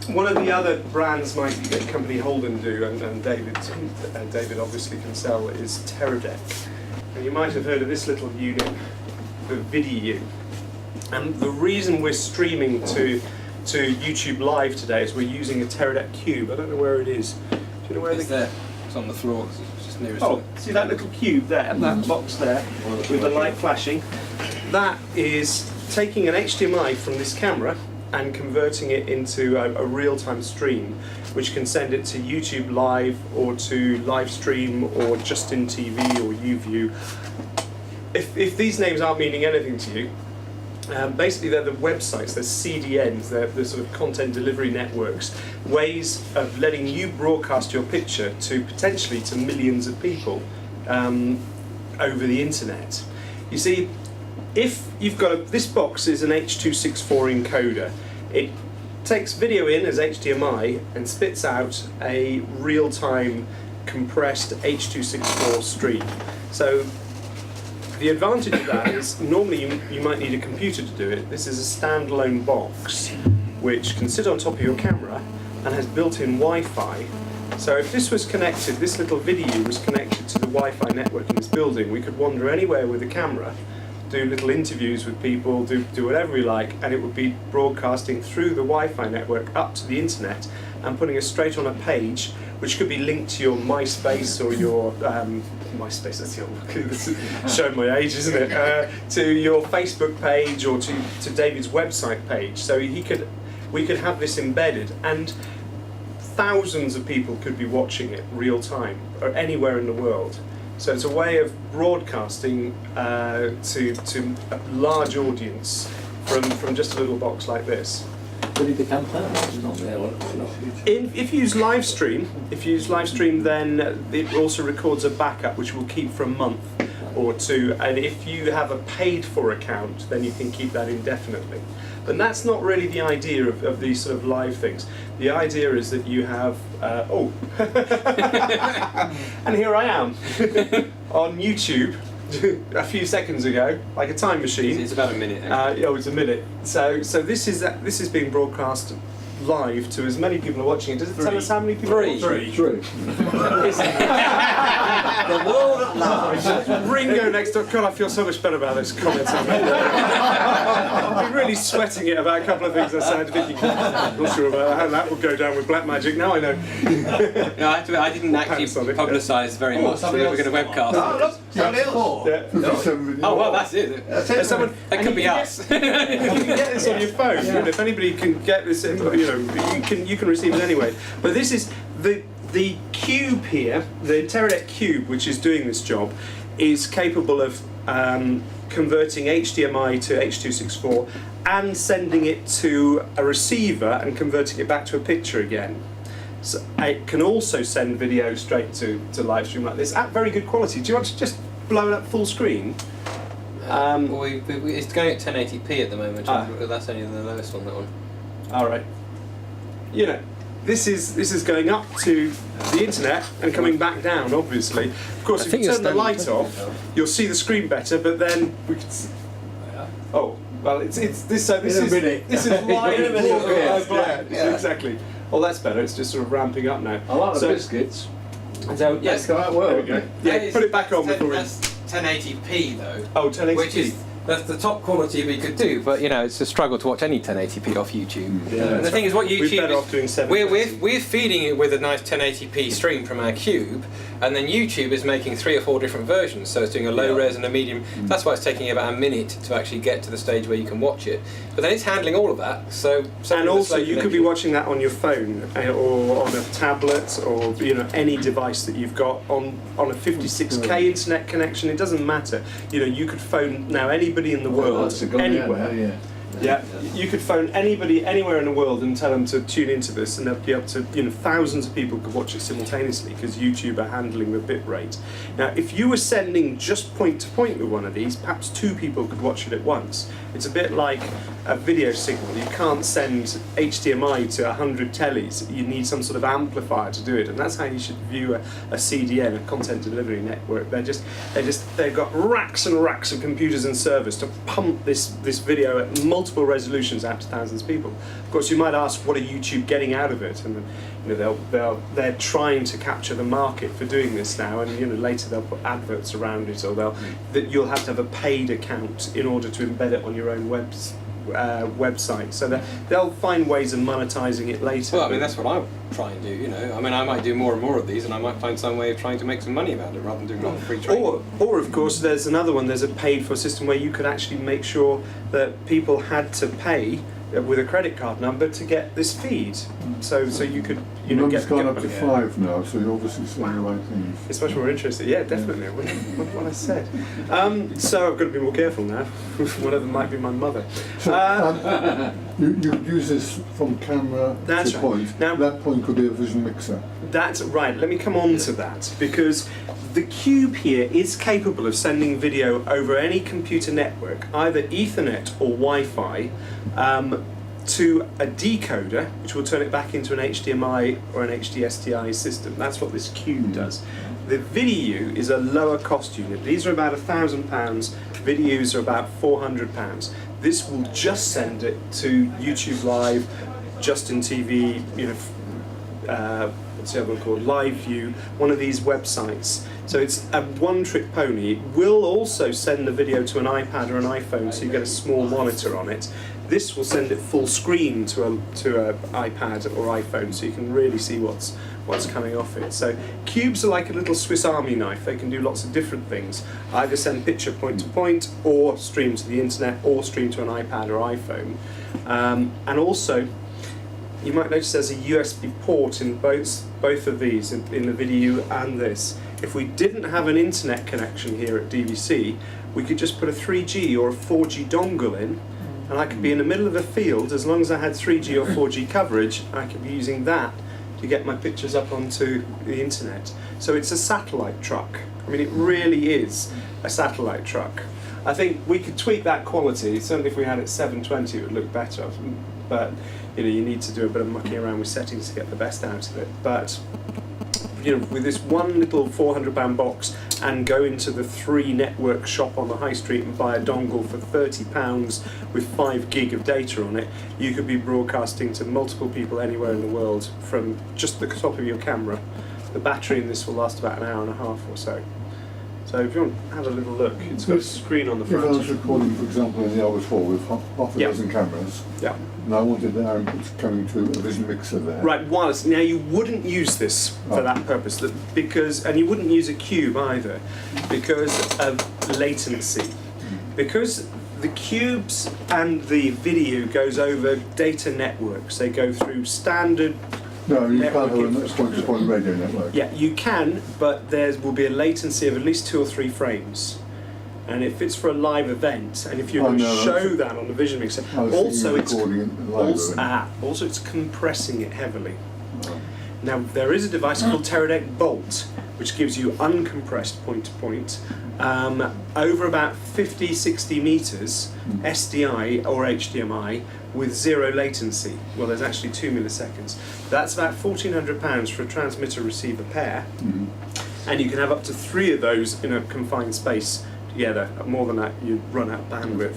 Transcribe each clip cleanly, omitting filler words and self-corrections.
One of the other brands my company Holden do, and David obviously can sell, is Teradek. And you might have heard of this little unit, the Video. And the reason we're streaming to YouTube Live today is we're using a Teradek cube. I don't know where it is. Do you know where it's there? It's on the floor. It's just nearest. Oh, see that little cube there, that box there, with the light flashing? That is taking an HDMI from this camera and converting it into a real-time stream, which can send it to YouTube Live or to live stream or Justin TV or YouView. If these names aren't meaning anything to you, basically they're the websites, they're CDNs, they're the sort of content delivery networks, ways of letting you broadcast your picture to potentially to millions of people over the internet. You see, if you've got this box is an H.264 encoder. It takes video in as HDMI and spits out a real-time compressed H.264 stream. So the advantage of that is normally you might need a computer to do it. This is a standalone box which can sit on top of your camera and has built-in Wi-Fi. So if this was connected, this little video was connected to the Wi-Fi network in this building, we could wander anywhere with the camera, do little interviews with people, do whatever we like, and it would be broadcasting through the Wi-Fi network up to the internet and putting us straight on a page which could be linked to your MySpace or your MySpace, that's the old showing my age, isn't it? To your Facebook page or to David's website page. So we could have this embedded, and thousands of people could be watching it real time or anywhere in the world. So it's a way of broadcasting to a large audience from just a little box like this. Will it become permanent? Not there. If you use live stream, then it also records a backup which will keep for a month or two. And if you have a paid-for account, then you can keep that indefinitely. But that's not really the idea of these sort of live things. The idea is that you have, and here I am on YouTube a few seconds ago, like a time machine. It's about a minute. It's a minute. So this is being broadcast live to as many people are watching it. Does it tell us how many people are watching? Three. The world at large. Ringo next door. God, I feel so much better about those comments I made. I've been really sweating it about a couple of things I said. I'm not sure about how that would go down with black magic. Now I know. No, I didn't actually publicise very much. We were going to webcast. Oh, look, somebody else. Yeah. Oh, well, that's it. That could be us. You can get this on your phone. Yeah. If anybody can get this, you can receive it anyway. But this is the cube here, the Teradek cube, which is doing this job, is capable of converting HDMI to H.264 and sending it to a receiver and converting it back to a picture again. So it can also send video straight to live stream like this at very good quality. Do you want to just blow it up full screen? It's going at 1080p at the moment. That's only the lowest one. That one. All right. This is going up to the internet and coming back down. Obviously, of course, if you turn the light off, you'll see the screen better. But then we could. Oh, well, it's this. So this is live. Yeah. Exactly. Well, that's better. It's just sort of ramping up now. I like the biscuits. So Yes, that work. there we go. Yeah, put it back on before we. That's 1080p though. Oh, 1080p. Which is that's the top quality we could do, but it's a struggle to watch any 1080p off YouTube. Yeah, and the thing is, what YouTube better off doing 720. we're feeding it with a nice 1080p stream from our cube, and then YouTube is making 3 or 4 different versions. So it's doing a low res and a medium. That's why it's taking about a minute to actually get to the stage where you can watch it. But then it's handling all of that. So and also, you could be watching that on your phone or on a tablet or any device that you've got on a 56k internet connection. It doesn't matter. You could phone now anybody in the world, anywhere. Yeah, you could phone anybody anywhere in the world and tell them to tune into this, and they'll be up to thousands of people could watch it simultaneously because YouTube are handling the bit rate. Now, if you were sending just point to point with one of these, perhaps 2 people could watch it at once. It's a bit like a video signal. You can't send HDMI to 100 tellies. You need some sort of amplifier to do it, and that's how you should view a CDN, a content delivery network. They've got racks and racks of computers and servers to pump this video at multiple resolutions out to thousands of people. Of course, you might ask, what are YouTube getting out of it? And they're trying to capture the market for doing this now, and later they'll put adverts around it, or that you'll have to have a paid account in order to embed it on your own website. So they'll find ways of monetizing it later. Well, I mean, that's what I try and do. I mean, I might do more and more of these, and I might find some way of trying to make some money about it rather than doing it on free training. Or of course, there's another one. There's a paid-for system where you could actually make sure that people had to pay with a credit card number to get this feed. So you could It's gone up to 5 now, so you're obviously saying the right things. It's much more interesting. Yeah, definitely. What I said. So I've got to be more careful now. One of them might be my mother. So, you use this from camera That's to right. point. Now, that point could be a vision mixer. That's right. Let me come on to that, because the Cube here is capable of sending video over any computer network, either Ethernet or Wi-Fi, to a decoder, which will turn it back into an HDMI or an HDSTI system. That's what this Cube does. The VidiU is a lower cost unit. These are about £1,000. VidiUs are about £400. This will just send it to YouTube Live, Justin TV, what's the other one called? Live View, one of these websites. So it's a one-trick pony. It will also send the video to an iPad or an iPhone, so you get a small monitor on it. This will send it full screen to a iPad or iPhone, so you can really see what's coming off it. So cubes are like a little Swiss Army knife. They can do lots of different things. Either send picture point to point, or stream to the internet, or stream to an iPad or iPhone. And also, you might notice there's a USB port in both of these, in the VidiU and this. If we didn't have an internet connection here at DVC, we could just put a 3G or a 4G dongle in, and I could be in the middle of a field. As long as I had 3G or 4G coverage, I could be using that to get my pictures up onto the internet. So it's a satellite truck. I mean, it really is a satellite truck. I think we could tweak that quality. Certainly if we had it 720, it would look better. But you need to do a bit of mucking around with settings to get the best out of it. But with this one little £400 box, and go into the 3 network shop on the high street and buy a dongle for £30 with 5 gig of data on it, you could be broadcasting to multiple people anywhere in the world from just the top of your camera. The battery in this will last about an hour and a half or so. So if you want to have a little look, it's got a screen on the front. If I was recording, for example, in the Albert Hall with half a dozen cameras, and I wanted the outputs coming to a vision mixer there. Right, wireless. Now you wouldn't use this for that purpose, and you wouldn't use a cube either, because of latency. Because the cubes and the video goes over data networks. They go through standard. No, you can't have a point-to-point radio network. Yeah, you can, but there will be a latency of at least 2 or 3 frames. And if it's for a live event, and if you show that on the vision mixer, also it's compressing it heavily. Oh. Now there is a device called Teradek Bolt, which gives you uncompressed point-to-point over about 50-60 meters, SDI or HDMI, with 0 latency. Well, there's actually 2 milliseconds. That's about £1,400 for a transmitter-receiver pair, and you can have up to 3 of those in a confined space together. More than that, you run out of bandwidth.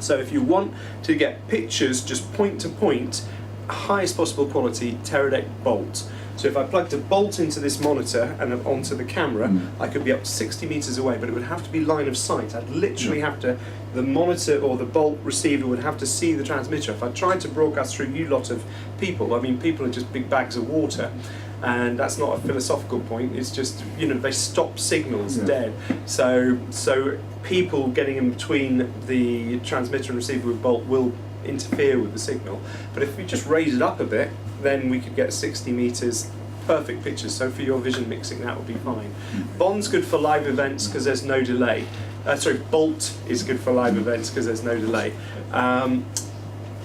So if you want to get pictures just point-to-point, highest possible quality, Teradek Bolt. So if I plugged a bolt into this monitor and onto the camera, I could be up to 60 meters away, but it would have to be line of sight. I'd literally have to, the monitor or the bolt receiver would have to see the transmitter. If I tried to broadcast through you lot of people, I mean, people are just big bags of water, and that's not a philosophical point, it's just, they stop signals dead. So people getting in between the transmitter and receiver with bolt will interfere with the signal. But if we just raise it up a bit, then we could get 60 meters, perfect pictures. So for your vision mixing, that would be fine. Bond's good for live events because there's no delay. Bolt is good for live events because there's no delay.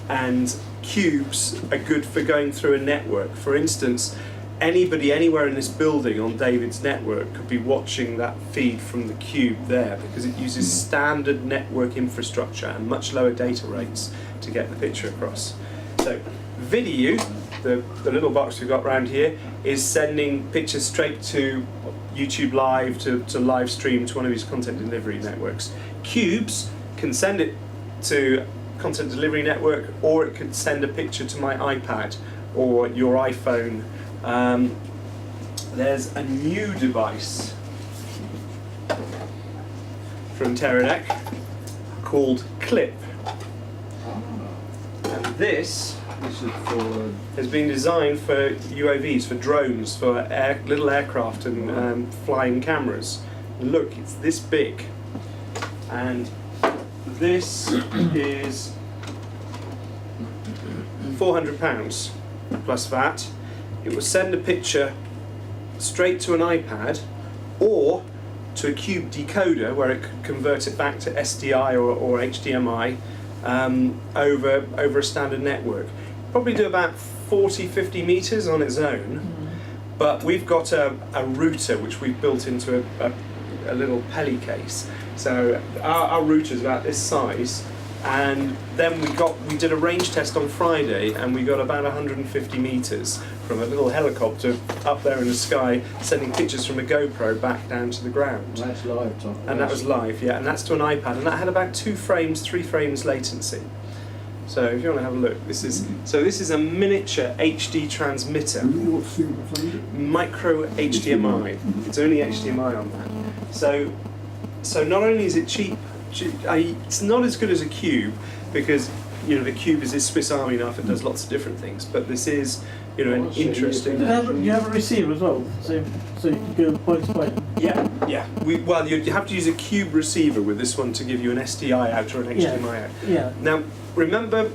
And cubes are good for going through a network. For instance, anybody anywhere in this building on David's network could be watching that feed from the cube there, because it uses standard network infrastructure and much lower data rates to get the picture across. So VidiU, the little box we've got around here, is sending pictures straight to YouTube Live, to live stream to one of these content delivery networks. Cubes can send it to content delivery network, or it could send a picture to my iPad or your iPhone. There's a new device from Teradek called Clip, and this has been designed for UAVs, for drones, for little aircraft and flying cameras. Look, it's this big, and this is £400 plus VAT. It will send a picture straight to an iPad or to a Cube decoder where it could convert it back to SDI or HDMI over a standard network. Probably do about 40-50 meters on its own, but we've got a router which we've built into a little Peli case. So our router is about this size, and then we did a range test on Friday, and we got about 150 meters from a little helicopter up there in the sky, sending pictures from a GoPro back down to the ground. That's live, Tom. And that was live, yeah, and that's to an iPad, and that had about 3 frames latency. So if you want to have a look, this is a miniature HD transmitter, micro HDMI. It's only HDMI on that. So not only is it cheap, it's not as good as a Cube, because the Cube is this Swiss Army knife and does lots of different things. But this is an interesting. You have a receiver as well, so you can go point to point. Yeah. You have to use a Cube receiver with this one to give you an SDI out or an HDMI out. Yeah. Now remember,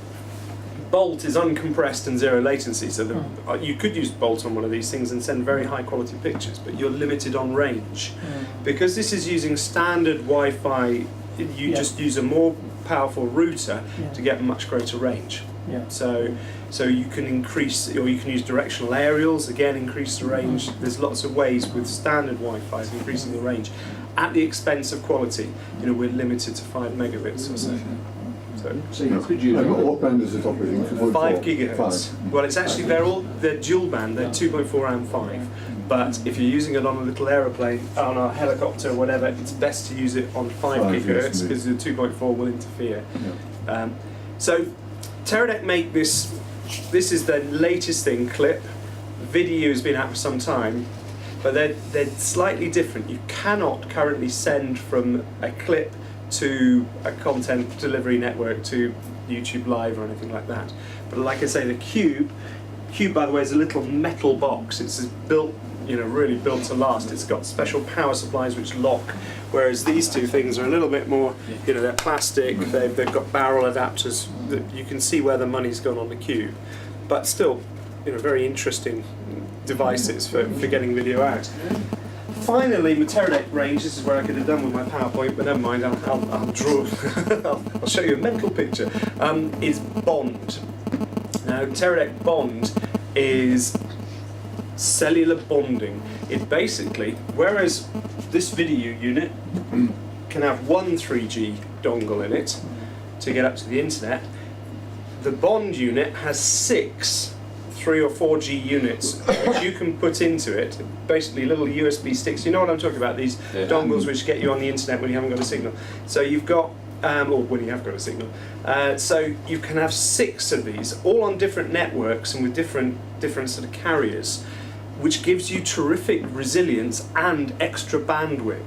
Bolt is uncompressed and zero latency, so you could use Bolt on one of these things and send very high quality pictures, but you're limited on range. Because this is using standard Wi-Fi, you just use a more powerful router to get much greater range. Yeah. So you can increase, or you can use directional aerials, again increase the range. There's lots of ways with standard Wi-Fi of increasing the range at the expense of quality. We're limited to 5 megabits or so. So you could use what band is it operating? 5 gigahertz. Well, it's actually they're dual band. They're 2.4 and 5. But if you're using it on a little aeroplane, on a helicopter or whatever, it's best to use it on 5 gigahertz because the 2.4 will interfere. Yeah. So Teradek make this. This is the latest thing, Clip. Video has been out for some time, but they're slightly different. You cannot currently send from a Clip to a content delivery network, to YouTube Live or anything like that. But like I say, the Cube, by the way, is a little metal box. It's built, really built to last. It's got special power supplies which lock, whereas these two things are a little bit more, they're plastic, they've got barrel adapters. You can see where the money's gone on the Cube. But still, very interesting devices for getting video out. Finally, with Teradek range, this is where I could have done with my PowerPoint, but never mind, I'll draw, I'll show you a mental picture, is Bond. Now, Teradek Bond is cellular bonding. It basically, whereas this video unit can have one 3G dongle in it to get up to the internet, the Bond unit has 6 3 or 4G units which you can put into it, basically little USB sticks. You know what I'm talking about, these dongles which get you on the internet when you haven't got a signal. So you've got, or when you have got a signal. So you can have 6 of these, all on different networks and with different sort of carriers, which gives you terrific resilience and extra bandwidth.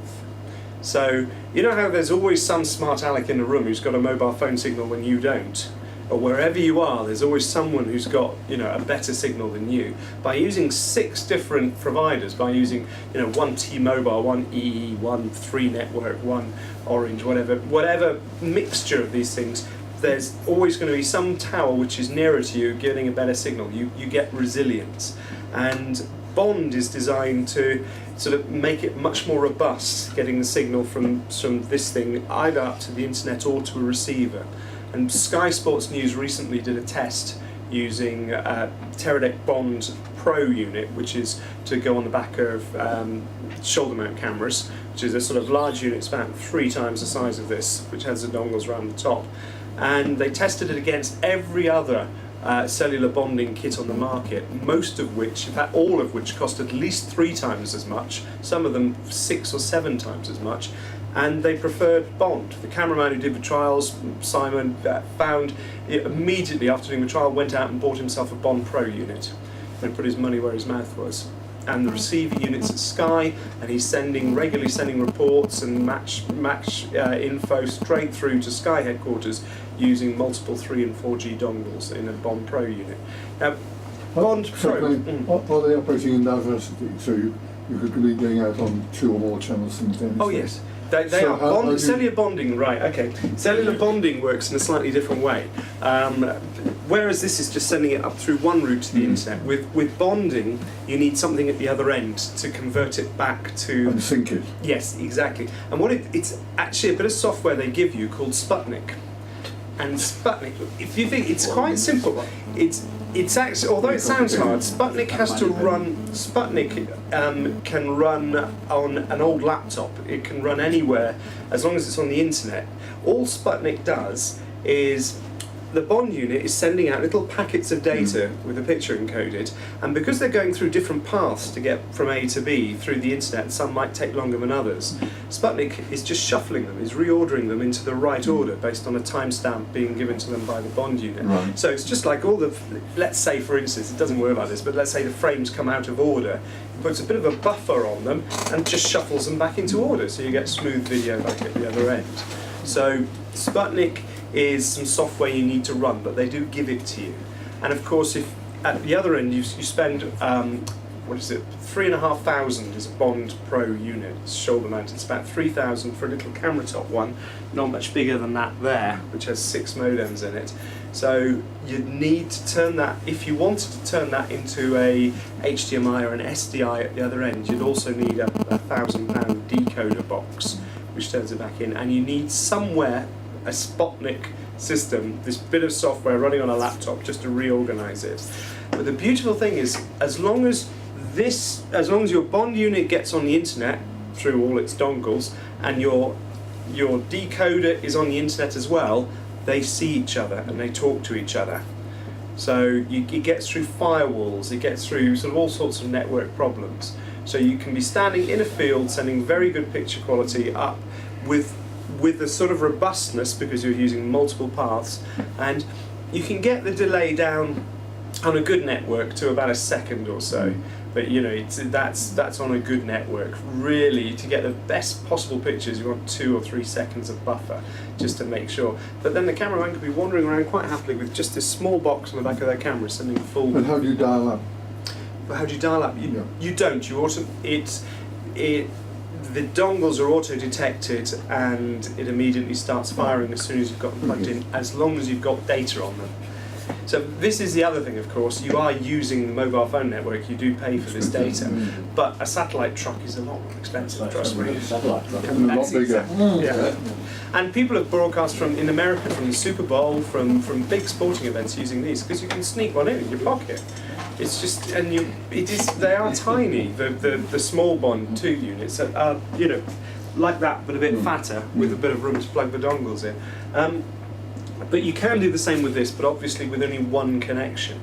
So you know how there's always some smart aleck in the room who's got a mobile phone signal when you don't? Or wherever you are, there's always someone who's got a better signal than you. By using 6 different providers, by using one T-Mobile, one EE, one 3 Network, one Orange, whatever mixture of these things, there's always going to be some tower which is nearer to you, getting a better signal. You get resilience, and Bond is designed to sort of make it much more robust, getting the signal from this thing either up to the internet or to a receiver. And Sky Sports News recently did a test using Teradek Bond Pro unit, which is to go on the back of shoulder mount cameras, which is a sort of large unit. It's about 3 times the size of this, which has the dongles around the top. And they tested it against every other cellular bonding kit on the market, most of which, in fact all of which, cost at least 3 times as much, some of them 6 or 7 times as much. and they preferred Bond. The cameraman who did the trials, Simon, found it immediately after doing the trial, went out and bought himself a Bond Pro unit and put his money where his mouth was. And the receiver unit's at Sky, and he's regularly sending reports and match info straight through to Sky headquarters using multiple 3 and 4G dongles in a Bond Pro unit. Now, Bond Pro. Are they operating in diversity? So you could be going out on 2 or more channels simultaneously? Oh yes. They are cellular bonding, right? Okay. Cellular bonding works in a slightly different way. Whereas this is just sending it up through one route to the internet. With bonding, you need something at the other end to convert it back to. And sync it. Yes, exactly. And it's actually a bit of software they give you called Sputnik. And Sputnik, if you think it's quite simple, it's actually, although it sounds hard, Sputnik can run on an old laptop. It can run anywhere as long as it's on the internet. All Sputnik does is the Bond unit is sending out little packets of data with a picture encoded, and because they're going through different paths to get from A to B through the internet, some might take longer than others, Sputnik is just shuffling them, is reordering them into the right order based on a timestamp being given to them by the Bond unit. Right. So it's just like all the, let's say for instance, it doesn't work like this, but let's say the frames come out of order, it puts a bit of a buffer on them and just shuffles them back into order, so you get smooth video back at the other end. So Sputnik is some software you need to run, but they do give it to you. And of course, if at the other end you spend, what is it, 3,500 is a Bond Pro unit, it's shoulder mounted, it's about 3,000 for a little camera top one, not much bigger than that there, which has 6 modems in it. So you'd need to turn that, if you wanted to turn that into a HDMI or an SDI at the other end, you'd also need a £1,000 decoder box, which turns it back in, and you need somewhere a Sputnik system, this bit of software running on a laptop just to reorganize it. But the beautiful thing is, as long as your Bond unit gets on the internet through all its dongles, and your decoder is on the internet as well, they see each other and they talk to each other. So it gets through firewalls, it gets through sort of all sorts of network problems. So you can be standing in a field sending very good picture quality up with a sort of robustness because you're using multiple paths, and you can get the delay down on a good network to about a second or so. But you know, that's on a good network. Really, to get the best possible pictures, you want 2 or 3 seconds of buffer just to make sure. But then the cameraman could be wandering around quite happily with just this small box on the back of their camera sending full. And how do you dial up? How do you dial up? You don't. The dongles are auto-detected and it immediately starts firing as soon as you've got them plugged in, as long as you've got data on them. So this is the other thing, of course, you are using the mobile phone network, you do pay for this data, but a satellite truck is a lot more expensive, trust me. Satellite truck. And a lot bigger. Yeah. And people have broadcast in America, from the Super Bowl, from big sporting events using these, because you can sneak one in your pocket. It's just, and they are tiny. The small Bond 2 units are, like that, but a bit fatter, with a bit of room to plug the dongles in. But you can do the same with this, but obviously with only one connection.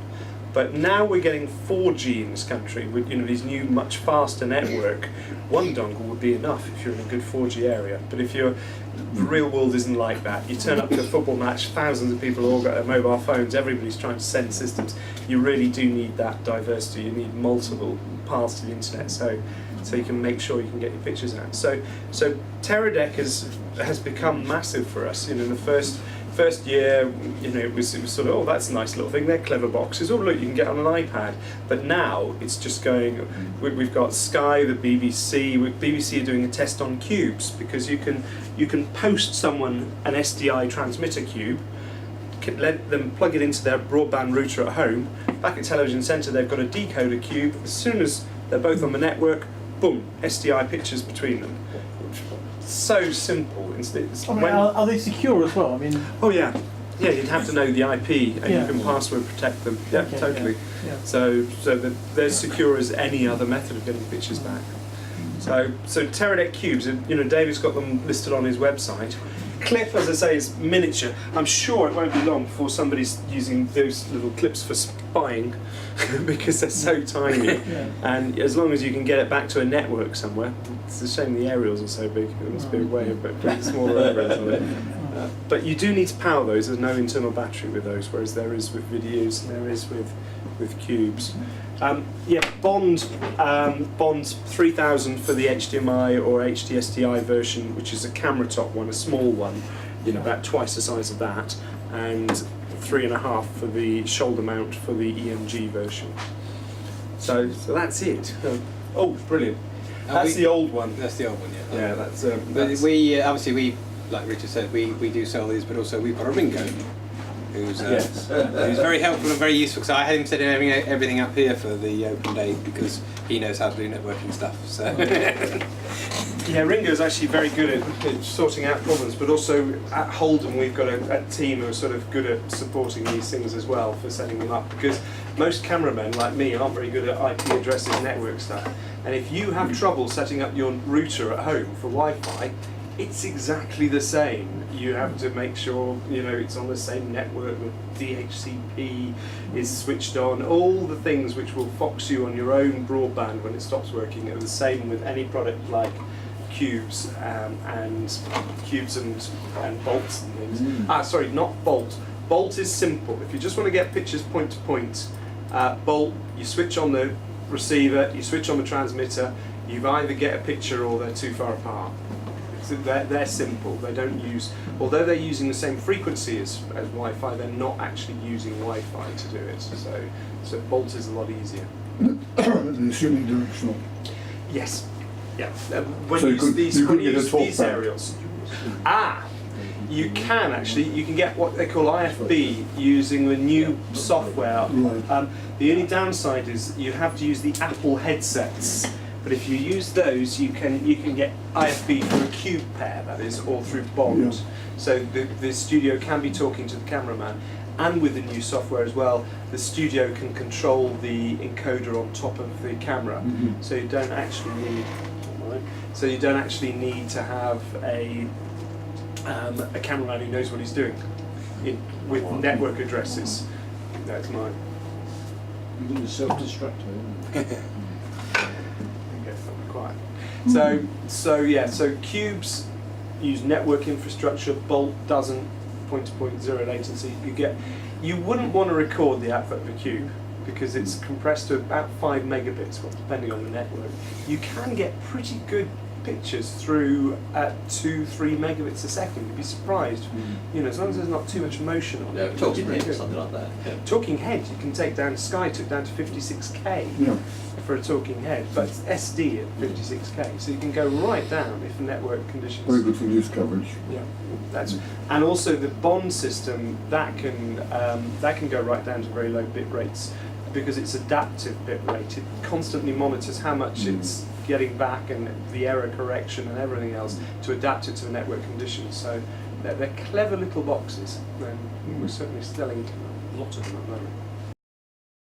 But now we're getting 4G in this country with these new, much faster network. One dongle would be enough if you're in a good 4G area. But if the real world isn't like that, you turn up to a football match, thousands of people all got their mobile phones, everybody's trying to send systems. You really do need that diversity. You need multiple paths to the internet, so you can make sure you can get your pictures out. So Teradek has become massive for us. In the first year, it was sort of, oh, that's a nice little thing. They're clever boxes. Oh, look, you can get on an iPad. But now it's just going. We've got Sky, the BBC. BBC are doing a test on cubes, because you can post someone an SDI transmitter cube, let them plug it into their broadband router at home. Back at Television Centre, they've got a decoder cube. As soon as they're both on the network, boom, SDI pictures between them. So simple. Are they secure as well? I mean. Oh yeah, you'd have to know the IP, and you can password protect them. Yeah, okay, totally. Yeah. So they're secure as any other method of getting pictures back. So Teradek cubes, David's got them listed on his website. clip, as I say, is miniature. I'm sure it won't be long before somebody's using those little clips for spying because they're so tiny. Yeah. And as long as you can get it back to a network somewhere, it's a shame the aerials are so big. There must be a way of putting smaller aerials on it. But you do need to power those. There's no internal battery with those, whereas there is with videos and there is with cubes. Yeah, Bond 3000 for the HDMI or HDSDI version, which is a camera top one, a small one, about twice the size of that, and 3.5 for the shoulder mount for the EMG version. So that's it. Oh, brilliant. That's the old one. That's the old one, yeah. Yeah, that's. But we obviously like Richard said, we do sell these, but also we've got a Ringo, who's very helpful and very useful. So I had him setting everything up here for the open day because he knows how to do networking stuff. So yeah, Ringo's actually very good at sorting out problems, but also at Holden we've got a team who are sort of good at supporting these things as well for setting them up, because most cameramen like me aren't very good at IP addresses, network stuff, and if you have trouble setting up your router at home for Wi-Fi, it's exactly the same. You have to make sure it's on the same network, the DHCP is switched on. All the things which will fox you on your own broadband when it stops working are the same with any product like cubes and bolts and things. Sorry, not bolt. Bolt is simple. If you just want to get pictures point to point, bolt, you switch on the receiver, you switch on the transmitter, you either get a picture or they're too far apart. So they're simple. They don't use, although they're using the same frequency as Wi-Fi, they're not actually using Wi-Fi to do it. So bolt is a lot easier. They're unidirectional. Yes. Yeah. When So you you use couldn't get a these 12 pack? aerials, you can actually. You can get what they call IFB using the new software. Right. The only downside is you have to use the Apple headsets. But if you use those, you can get IFB through a cube pair, that is, or through Bond. Yeah. So the studio can be talking to the cameraman, and with the new software as well, the studio can control the encoder on top of the camera. So you don't actually need. So you don't actually need to have a cameraman who knows what he's doing with network addresses. That's mine. You're going to self-destruct her. Quiet. So cubes use network infrastructure. Bolt doesn't. Point-to-point, zero latency. You wouldn't want to record the output of a cube because it's compressed to about 5 megabits, well, depending on the network. You can get pretty good pictures through at 2-3 megabits a second. You'd be surprised. As long as there's not too much motion on it. Talking head or something like that. Yeah. Talking head, you can take down. Sky took down to 56k. Yeah. For a talking head, but it's SD at 56k, so you can go right down if network conditions. Very good for news coverage. Yeah, and also the Bond system that can go right down to very low bit rates because it's adaptive bit rate. It constantly monitors how much it's getting back and the error correction and everything else to adapt it to the network conditions. So they're clever little boxes, and we're certainly selling lots of them at the moment.